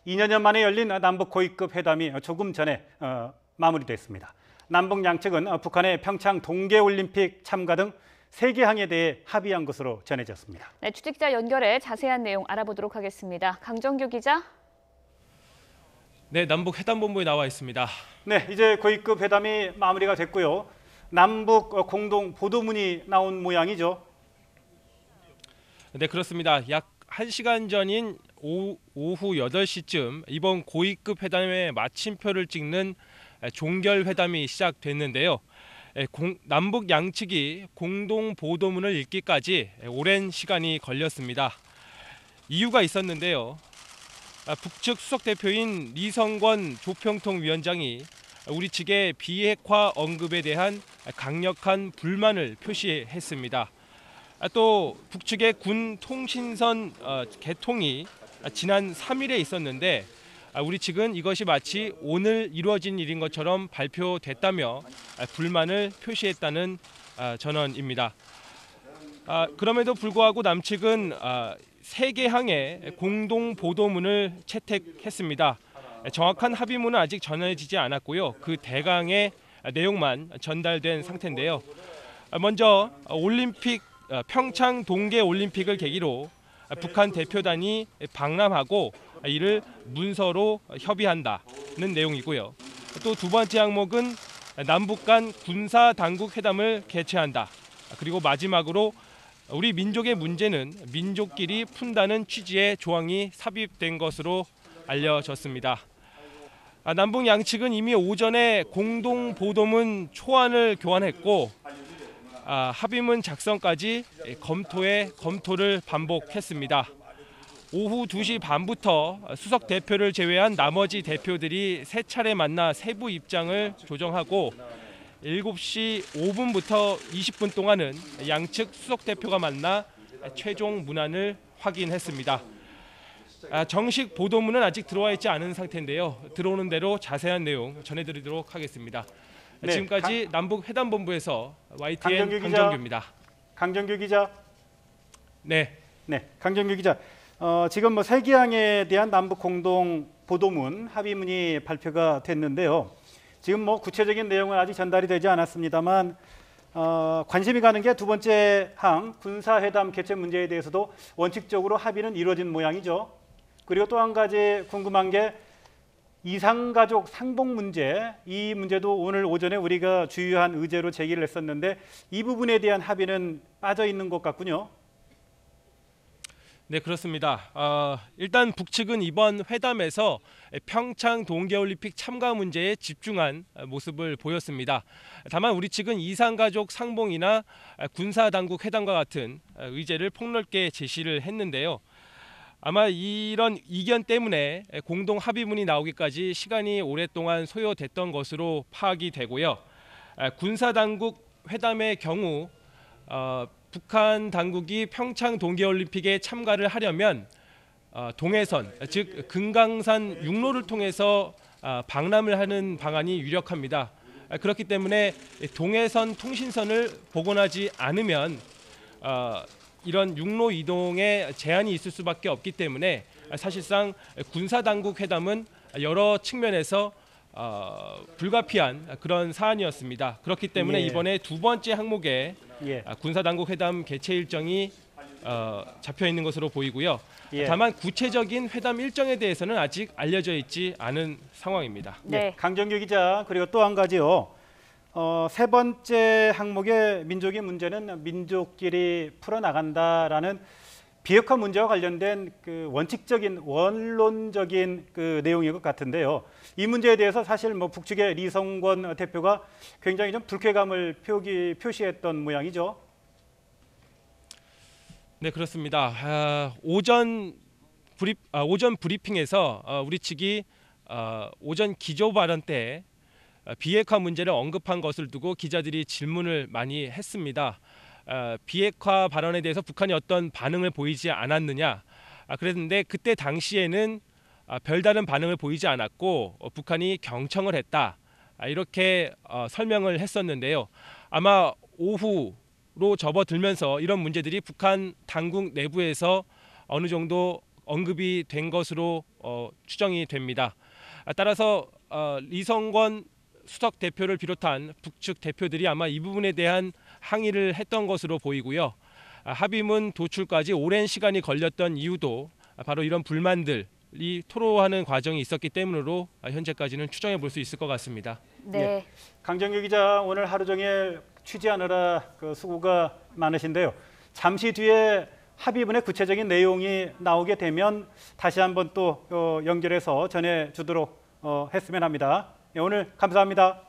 2년 만에 열린 남북 고위급 회담이 조금 전에 마무리됐습니다. 남북 양측은 북한의 평창 동계올림픽 참가 등 세계항에 대해 합의한 것으로 전해졌습니다. 네, 취재기자 연결해 자세한 내용 알아보도록 하겠습니다. 강정규 기자. 네, 남북 회담본부에 나와 있습니다. 네, 이제 고위급 회담이 마무리가 됐고요. 남북 공동 보도문이 나온 모양이죠. 네, 그렇습니다. 약 1시간 전인 오후 8시쯤 이번 고위급 회담의 마침표를 찍는 종결회담이 시작됐는데요. 남북 양측이 공동 보도문을 읽기까지 오랜 시간이 걸렸습니다. 이유가 있었는데요. 북측 수석 대표인 리성권 조평통위원장이 우리 측의 비핵화 언급에 대한 강력한 불만을 표시했습니다. 또 북측의 군 통신선 개통이 지난 3일에 있었는데 우리 측은 이것이 마치 오늘 이루어진 일인 것처럼 발표됐다며 불만을 표시했다는 전언입니다. 그럼에도 불구하고 남측은 세 개항의 공동 보도문을 채택했습니다. 정확한 합의문은 아직 전해지지 않았고요. 그 대강의 내용만 전달된 상태인데요. 먼저 평창 동계올림픽을 계기로 북한 대표단이 방남하고 이를 문서로 협의한다는 내용이고요. 또 두 번째 항목은 남북 간 군사 당국 회담을 개최한다. 그리고 마지막으로 우리 민족의 문제는 민족끼리 푼다는 취지의 조항이 삽입된 것으로 알려졌습니다. 남북 양측은 이미 오전에 공동 보도문 초안을 교환했고 합의문 작성까지 검토를 반복했습니다. 오후 2시 반부터 수석 대표를 제외한 나머지 대표들이 세 차례 만나 세부 입장을 조정하고 7시 5분부터 20분 동안은 양측 수석 대표가 만나 최종 문안을 확인했습니다. 정식 보도문은 아직 들어와 있지 않은 상태인데요. 들어오는 대로 자세한 내용 전해드리도록 하겠습니다. 네, 지금까지 남북 회담본부에서 YTN 강정규입니다. 강정규 기자. 네, 강정규 기자. 지금 세계항에 대한 남북 공동 보도문 합의문이 발표가 됐는데요. 지금 구체적인 내용은 아직 전달이 되지 않았습니다만 관심이 가는 게 두 번째 항 군사회담 개최 문제에 대해서도 원칙적으로 합의는 이루어진 모양이죠. 그리고 또 한 가지 궁금한 게 이산가족 상봉 문제, 이 문제도 오늘 오전에 우리가 주요한 의제로 제기를 했었는데 이 부분에 대한 합의는 빠져 있는 것 같군요. 네, 그렇습니다. 일단 북측은 이번 회담에서 평창 동계올림픽 참가 문제에 집중한 모습을 보였습니다. 다만 우리 측은 이산가족 상봉이나 군사당국 회담과 같은 의제를 폭넓게 제시를 했는데요. 아마 이런 이견 때문에 공동 합의문이 나오기까지 시간이 오랫동안 소요됐던 것으로 파악이 되고요. 군사당국 회담의 경우 북한 당국이 평창 동계올림픽에 참가를 하려면 동해선, 즉 금강산 육로를 통해서 방남을 하는 방안이 유력합니다. 그렇기 때문에 동해선 통신선을 복원하지 않으면 이런 육로 이동에 제한이 있을 수밖에 없기 때문에 사실상 군사당국 회담은 여러 측면에서 불가피한 그런 사안이었습니다. 그렇기 때문에 이번에 두 번째 항목에 군사당국 회담 개최 일정이 잡혀 있는 것으로 보이고요. 다만 구체적인 회담 일정에 대해서는 아직 알려져 있지 않은 상황입니다. 네. 강정규 기자, 그리고 또 한 가지요. 세 번째 항목의 민족의 문제는 민족끼리 풀어나간다라는 비핵화 문제와 관련된 그 원칙적인 원론적인 그 내용인 것 같은데요. 이 문제에 대해서 사실 북측의 리성권 대표가 굉장히 좀 불쾌감을 표시했던 모양이죠. 네, 그렇습니다. 오전 브리핑에서 우리 측이 오전 기조 발언 때 비핵화 문제를 언급한 것을 두고 기자들이 질문을 많이 했습니다. 비핵화 발언에 대해서 북한이 어떤 반응을 보이지 않았느냐. 그랬는데 그때 당시에는 별다른 반응을 보이지 않았고 북한이 경청을 했다. 이렇게 설명을 했었는데요. 아마 오후로 접어들면서 이런 문제들이 북한 당국 내부에서 어느 정도 언급이 된 것으로 추정이 됩니다. 따라서 이성권 수석 대표를 비롯한 북측 대표들이 아마 이 부분에 대한 항의를 했던 것으로 보이고요. 합의문 도출까지 오랜 시간이 걸렸던 이유도 바로 이런 불만들이 토로하는 과정이 있었기 때문으로 현재까지는 추정해 볼 수 있을 것 같습니다. 네. 예. 강정규 기자, 오늘 하루 종일 취재하느라 수고가 많으신데요. 잠시 뒤에 합의문의 구체적인 내용이 나오게 되면 다시 한번 또 연결해서 전해주도록 했으면 합니다. 예, 오늘 감사합니다.